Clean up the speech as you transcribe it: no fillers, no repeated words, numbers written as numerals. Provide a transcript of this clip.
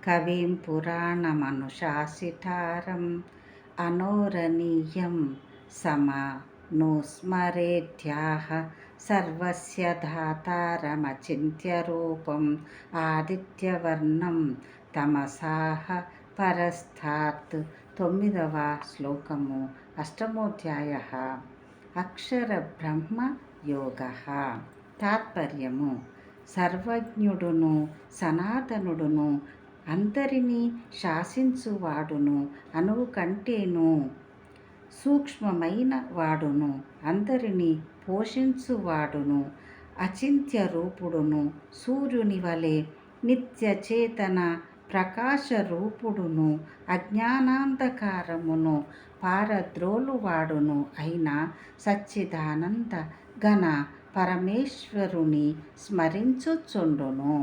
కవిం పురాణమనుశాసితారం అనోరణీయం సమనుస్మరేత్యాహ సర్వస్య ధాతారమచింత్యరూపం ఆదిత్యవర్ణం తమసాహ పరస్తాత్. 9వ శ్లోకము. అష్టమోధ్యాయ. అక్షర బ్రహ్మ యోగ. తాత్పర్యము: సర్వజ్ఞుడును సనాతనుడును అందరినీ శాసించువాడును అణువు కంటేను సూక్ష్మమైన వాడును అందరినీ పోషించువాడును అచింత్య రూపుడును సూర్యుని వలె నిత్యచేతన ప్రకాశరూపుడును అజ్ఞానాంధకారమును పారద్రోలువాడును అయిన సచ్చిదానంద ఘన పరమేశ్వరుని స్మరించుచుండును.